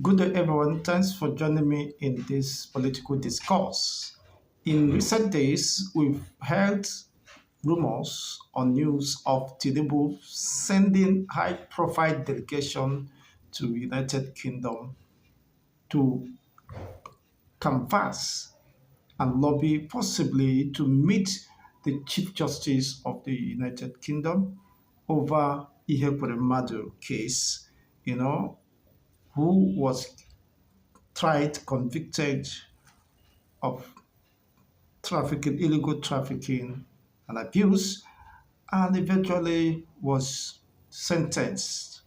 Good day, everyone. Thanks for joining me in this political discourse. In recent days, we've heard rumors or news of Tinubu sending high-profile delegation to United Kingdom to canvass and lobby, possibly to meet the Chief Justice of the United Kingdom over Ekweremadu case, you know, who was tried, convicted of trafficking, illegal trafficking and abuse, and eventually was sentenced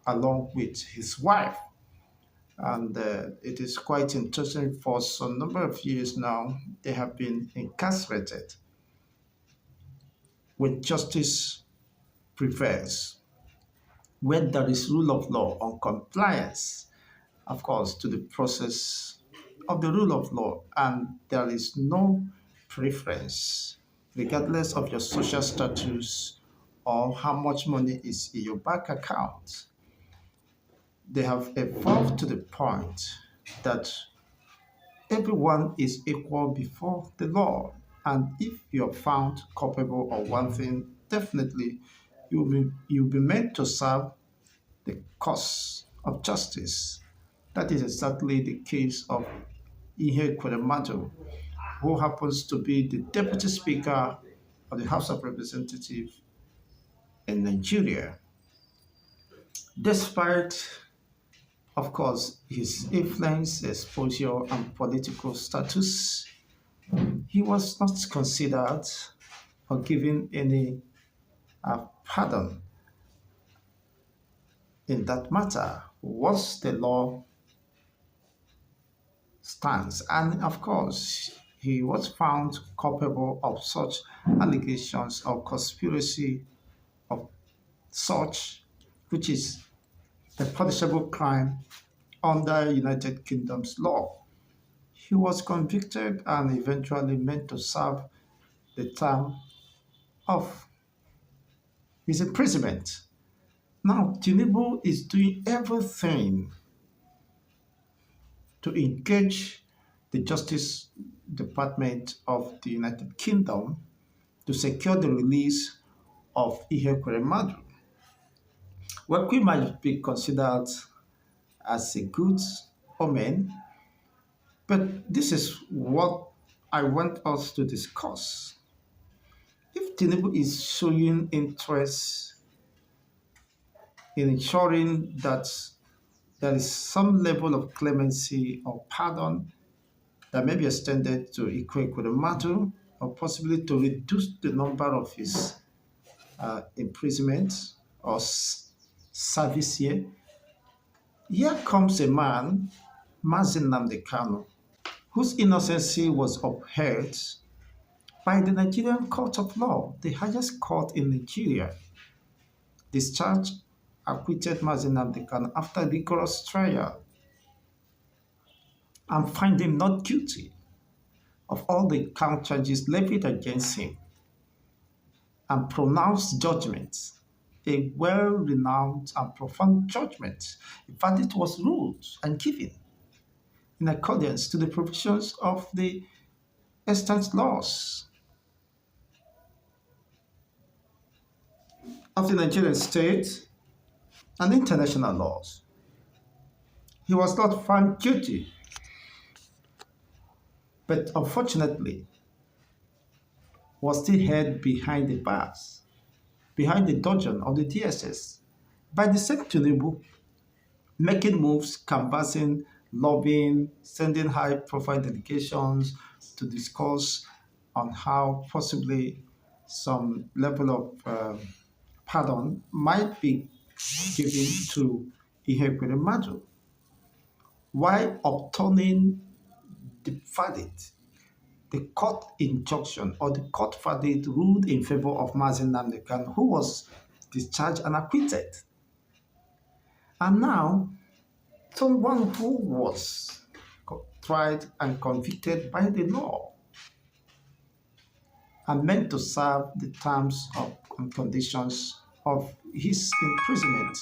along with his wife. And it is quite interesting for some number of years now, they have been incarcerated when justice prevails, when there is rule of law on compliance, of course, to the process of the rule of law, and there is no preference, regardless of your social status or how much money is in your bank account. They have evolved to the point that everyone is equal before the law. And if you're found culpable of one thing, definitely you'll be meant to serve the cause of justice. That is exactly the case of Ekweremadu, who happens to be the Deputy Speaker of the House of Representatives in Nigeria. Despite, of course, his influence, exposure, and political status, he was not considered or given any pardon in that matter once the law stands. And of course, he was found culpable of such allegations of conspiracy of such, which is a punishable crime under United Kingdom's law. He was convicted and eventually meant to serve the term of his imprisonment. Now, Tinubu is doing everything to engage the Justice Department of the United Kingdom to secure the release of Ekweremadu. What we might be considered as a good omen, but this is what I want us to discuss. If Tinubu is showing interest in ensuring that there is some level of clemency or pardon that may be extended to Ekweremadu, or possibly to reduce the number of his imprisonment or service here. Here comes a man, Nnamdi Kanu, whose innocency was upheld by the Nigerian Court of Law, the highest court in Nigeria. Discharged, acquitted Nnamdi Kanu after rigorous trial and find him not guilty of all the count charges levied against him and pronounced judgment, a well-renowned and profound judgment. In fact, it was ruled and given in accordance to the provisions of the extant laws of the Nigerian state and international laws. He was not found guilty, but unfortunately was still held behind the bars, behind the dungeon of the DSS, by the same Tinubu, making moves, canvassing, lobbying, sending high-profile delegations to discuss on how possibly some level of pardon might be given to Ekweremadu, while upturning the verdict. The court injunction or the court verdict ruled in favor of Nnamdi Kanu, who was discharged and acquitted. And now, someone who was tried and convicted by the law and meant to serve the terms of and conditions of his imprisonment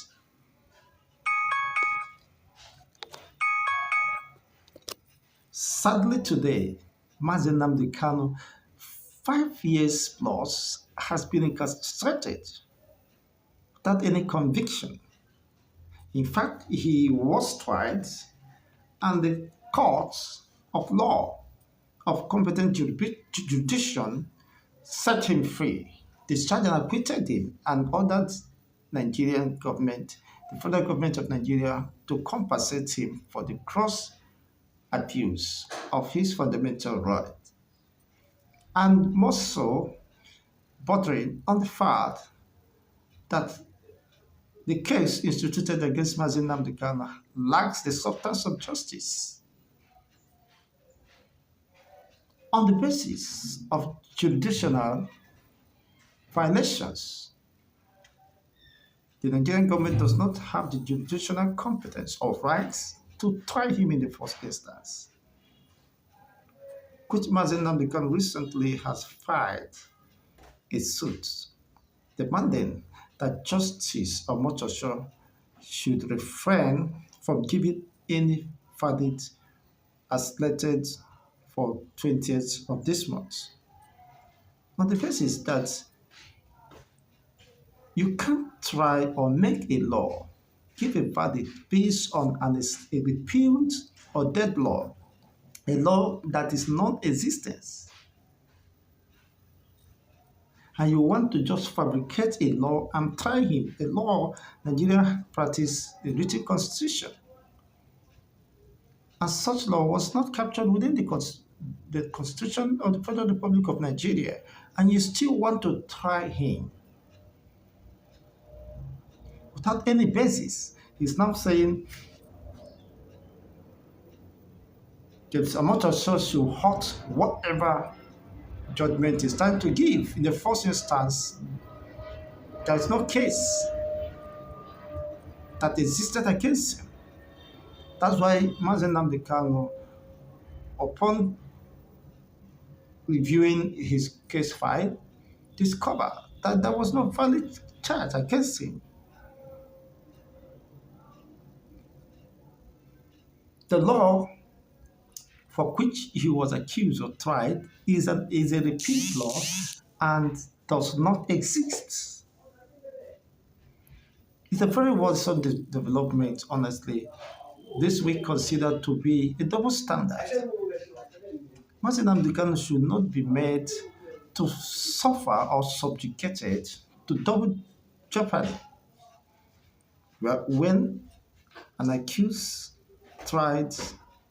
Sadly today, Mazi Nnamdi Kanu, 5 years plus, has been incarcerated without any conviction. In fact, he was tried and the courts of law of competent jurisdiction set him free, discharged and acquitted him, and ordered Nigerian government, the federal government of Nigeria, to compensate him for the gross abuse of his fundamental right. And more so, bordering on the fact that the case instituted against Mazi Nnamdi Kanu lacks the substance of justice. On the basis of jurisdictional violations, the Nigerian government does not have the jurisdictional competence or rights to try him in the first instance, which Mazi Nnamdi Kanu recently has filed a suit demanding that Justice Omotosho should refrain from giving any verdict as slated for 20th of this month. On the basis that you can't try or make a law, give a verdict based on a repealed or dead law, a law that is non-existent. And you want to just fabricate a law and try him, a law Nigeria practice the written constitution. And such law was not captured within the Constitution of the Federal Republic of Nigeria, and you still want to try him without any basis. He's now saying the amount of source should halt whatever judgment is trying to give. In the first instance, there is no case that existed against him. That's why Mazi Nnamdi Kanu, upon reviewing his case file, discovered that there was no valid charge against him. The law for which he was accused or tried is a repeat law and does not exist. It's a very worrisome development, honestly. This we consider to be a double standard. Mazi Nnamdi Kanu should not be made to suffer or subjugated to double jeopardy. When an accused, tried,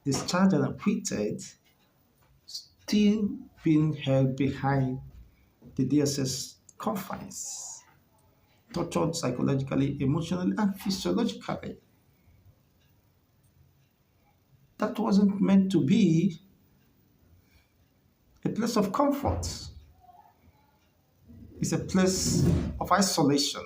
discharged and acquitted, still being held behind the DSS confines, tortured psychologically, emotionally, and physiologically. That wasn't meant to be a place of comfort. It's a place of isolation,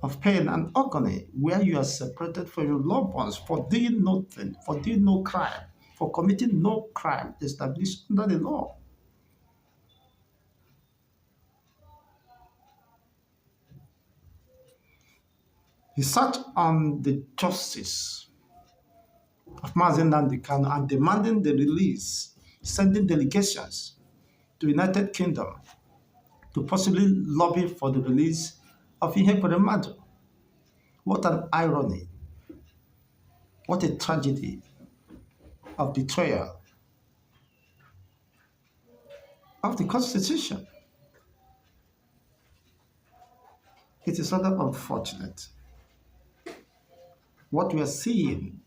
of pain and agony, where you are separated from your loved ones for doing nothing, for doing no crime, for committing no crime established under the law. He sat on the justice of Mazi Nnamdi Kanu and demanding the release, sending delegations to the United Kingdom to possibly lobby for the release of Ekweremadu. What an irony. What a tragedy of betrayal of the Constitution. It is rather unfortunate what we are seeing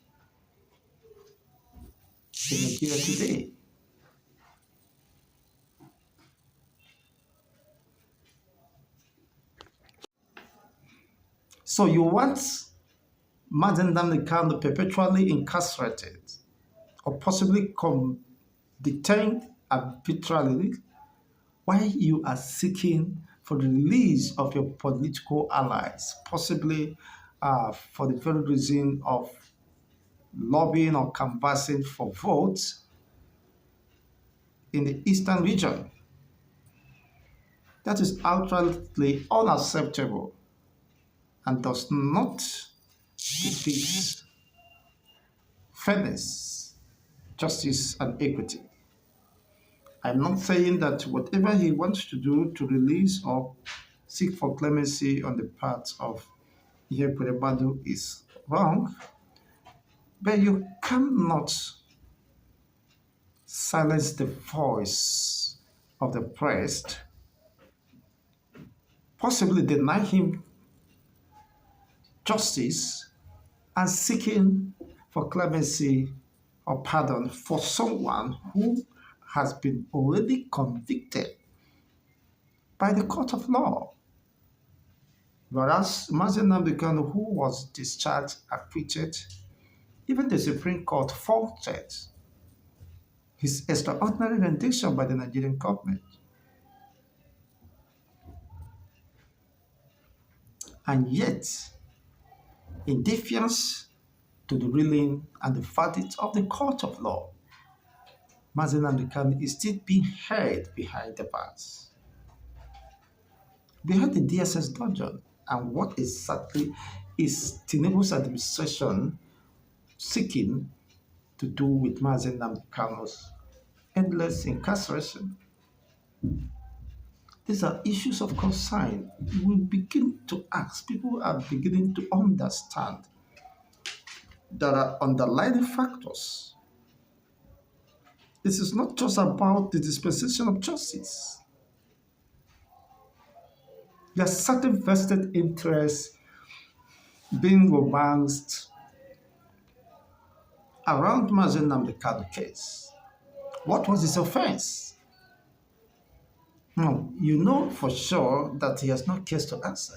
in Nigeria today. So you want Mazi Nnamdi Kanu perpetually incarcerated or possibly detained arbitrarily while you are seeking for the release of your political allies, possibly for the very reason of lobbying or canvassing for votes in the eastern region. That is outrightly unacceptable and does not defeat fairness, justice, and equity. I'm not saying that whatever he wants to do to release or seek for clemency on the part of Ekweremadu is wrong, but you cannot silence the voice of the oppressed, possibly deny him justice, and seeking for clemency or pardon for someone who has been already convicted by the court of law. Whereas Nnamdi Kanu, who was discharged, acquitted, even the Supreme Court faulted his extraordinary rendition by the Nigerian government. And yet, in defiance to the ruling and the verdict of the court of law, Nnamdi Kanu is still being held behind the bars, behind the DSS dungeon. And what exactly is Tinubu's administration seeking to do with Nnamdi Kanu's endless incarceration? These are issues of concern. We begin to ask, people are beginning to understand there are underlying factors. This is not just about the dispensation of justice. There are certain vested interests being romanced around Nnamdi Kanu case. What was his offense? No, you know for sure that he has no case to answer.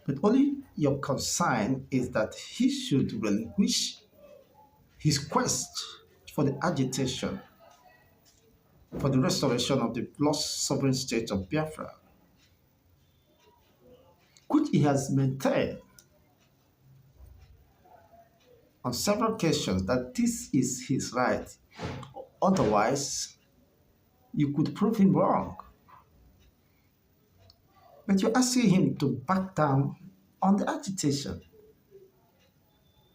But only your concern is that he should relinquish his quest for the agitation, for the restoration of the lost sovereign state of Biafra, which he has maintained on several occasions that this is his right. Otherwise, you could prove him wrong. But you're asking him to back down on the agitation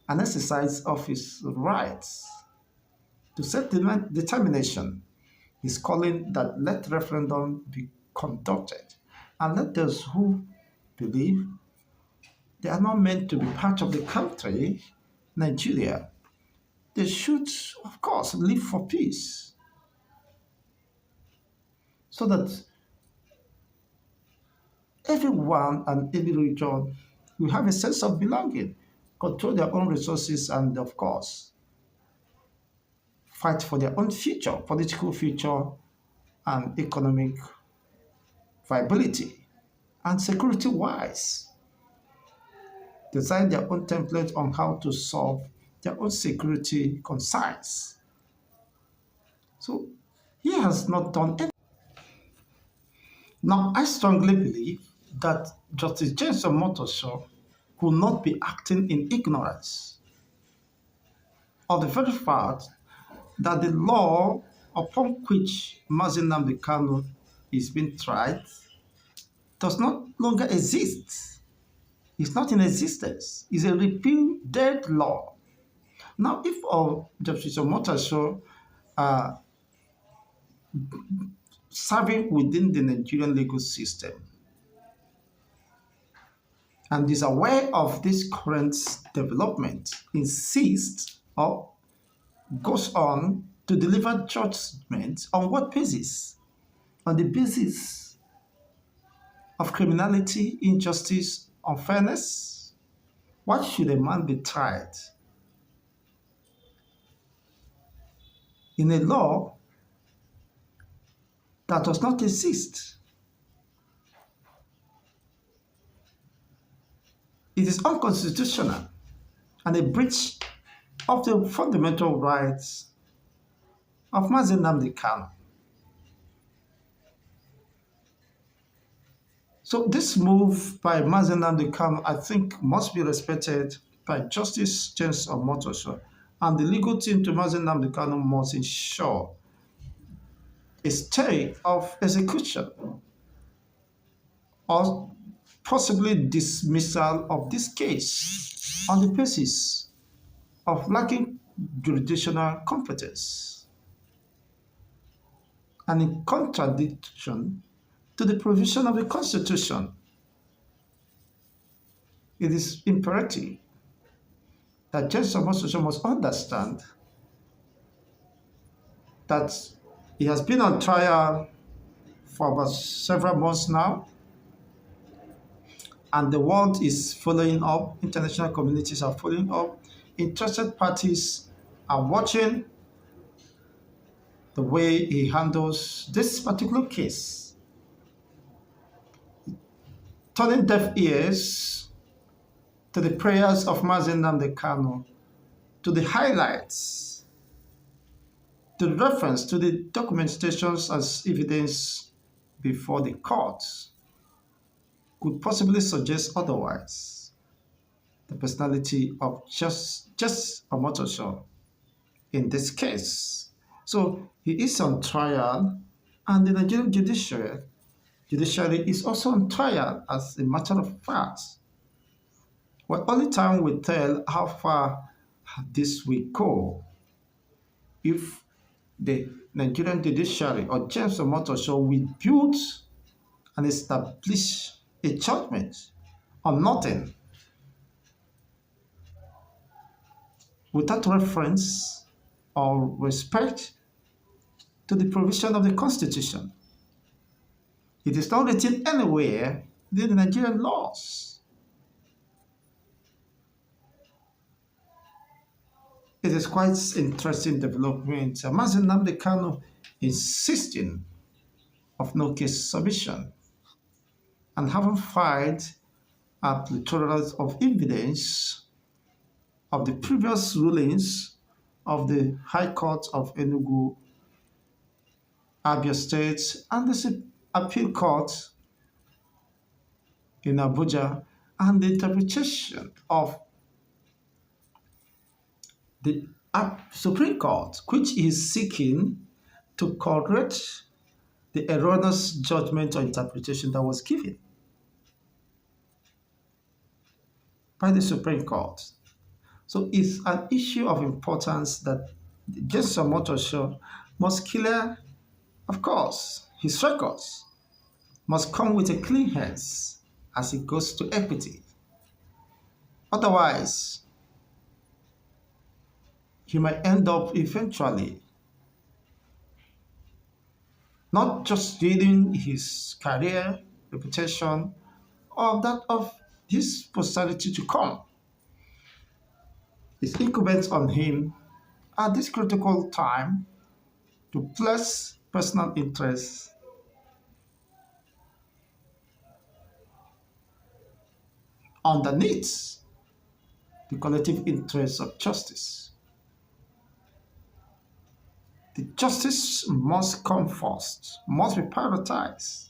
and exercise of his rights to self-determination. He's calling that let referendum be conducted and let those who believe they are not meant to be part of the country, Nigeria, they should, of course, live for peace so that everyone and every region will have a sense of belonging, control their own resources, and, of course, fight for their own future, political future, and economic viability, and security-wise. Design their own template on how to solve their own security concerns. So he has not done anything. Now, I strongly believe that Justice James Omotosho could not be acting in ignorance of the very fact that the law upon which Nnamdi Kanu is being tried does not longer exist. It's not in existence. It's a repealed law. Now, if Justice Omotosho are serving within the Nigerian legal system and is aware of this current development, insists or goes on to deliver judgment on what basis? On the basis of criminality, injustice, unfairness? Why should a man be tried in a law that does not exist? It is unconstitutional and a breach of the fundamental rights of Nnamdi Kanu. So this move by Nnamdi Kanu, I think, must be respected by Justice James Omotosho, and the legal team to Nnamdi Kanu must ensure a stay of execution or possibly dismissal of this case on the basis of lacking jurisdictional competence and in contradiction to the provision of the Constitution. It is imperative that Justice Omotoso must understand that he has been on trial for about several months now, and the world is following up, international communities are following up, interested parties are watching the way he handles this particular case, turning deaf ears to the prayers of Nnamdi Kanu, to the highlights, to the reference to the documentations as evidence before the courts could possibly suggest otherwise. The personality of just Omotoso in this case. So he is on trial, and the Nigerian judiciary is also on trial as a matter of fact. Well, only time will tell how far this will go if the Nigerian judiciary or James Omotoso will build and establish a judgment on nothing without reference or respect to the provision of the Constitution. It is not written anywhere in the Nigerian laws. It is quite interesting development. Nnamdi Kanu insisting of no case submission and having filed a plethora of evidence of the previous rulings of the High Court of Enugu, Abia State, and the Appeal Court in Abuja, and the interpretation of the Supreme Court, which is seeking to correct the erroneous judgment or interpretation that was given by the Supreme Court. So it's an issue of importance that Justice Omotoso must clear, of course, his records must come with a clean hands as it goes to equity. Otherwise, he might end up eventually not just dealing his career, reputation, or that of his posterity to come. It's incumbent on him at this critical time to place personal interests underneath the collective interests of justice. The justice must come first, must be prioritized,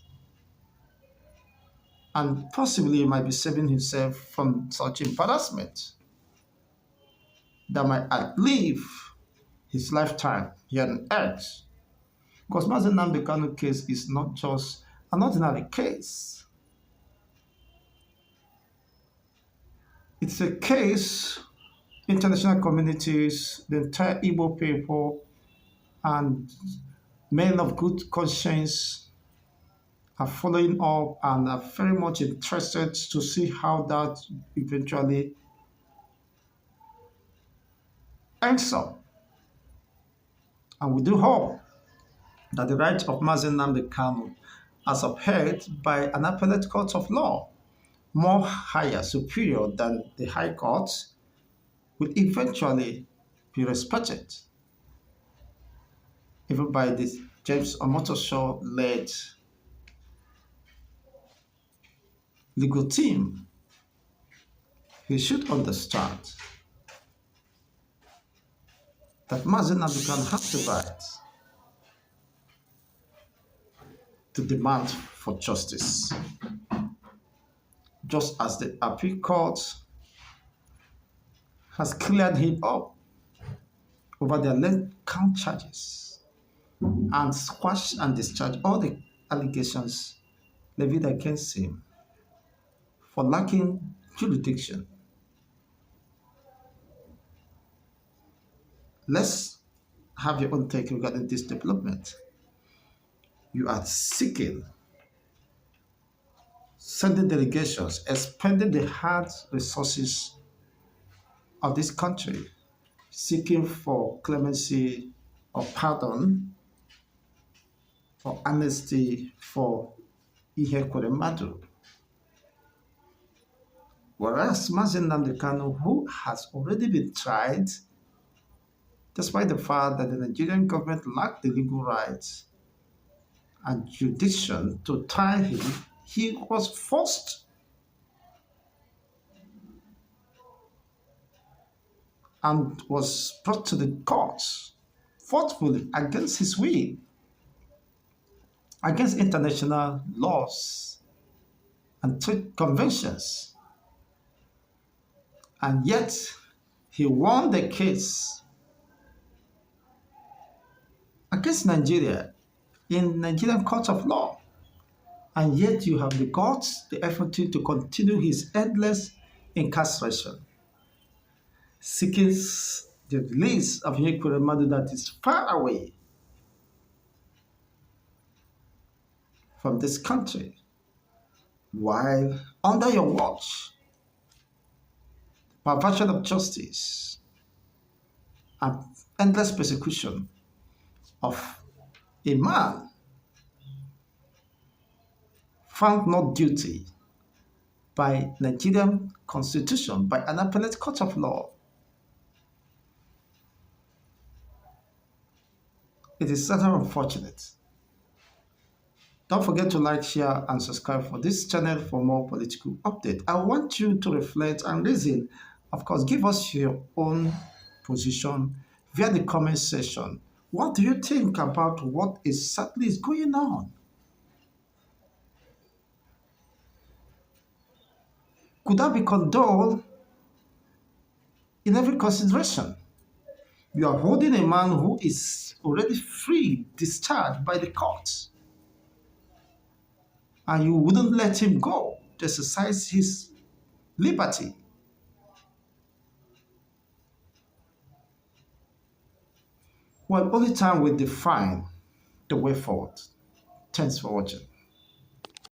and possibly he might be saving himself from such embarrassment that might outlive his lifetime here on earth. Because Nnamdi Kanu case is not just an ordinary case. It's a case international communities, the entire Igbo people, and men of good conscience are following up and are very much interested to see how that eventually ends up. And we do hope that the right of Nnamdi Kanu, as upheld by an appellate court of law, more higher, superior than the High Court, will eventually be respected, even by the James Omotoso-led legal team. He should understand that Nnamdi Kanu has the right to demand for justice, just as the appeal court has cleared him up over their length count charges and squashed and discharged all the allegations levied against him for lacking jurisdiction. Let's have your own take regarding this development. You are seeking, sending delegations, expending the hard resources of this country, seeking for clemency or pardon or amnesty for Ekweremadu. Whereas Mazi Nnamdi Kanu, who has already been tried, despite the fact that the Nigerian government lacked the legal rights and jurisdiction to try him, he was forced and was brought to the courts forcefully against his will, against international laws and trade conventions. And yet, he won the case against Nigeria in Nigerian court of law. And yet, you have the guts, the effort to continue his endless incarceration, seeking the release of Ekweremadu that is far away from this country, while under your watch, perversion of justice and endless persecution of a man found not guilty by Nigerian constitution, by an appellate court of law. It is certainly unfortunate. Don't forget to like, share, and subscribe for this channel for more political updates. I want you to reflect and reason. Of course, give us your own position via the comment section. What do you think about what exactly is going on? Could that be condoned in every consideration? You are holding a man who is already free, discharged by the courts, and you wouldn't let him go to exercise his liberty. Well, only time will define the way forward. Thanks for watching.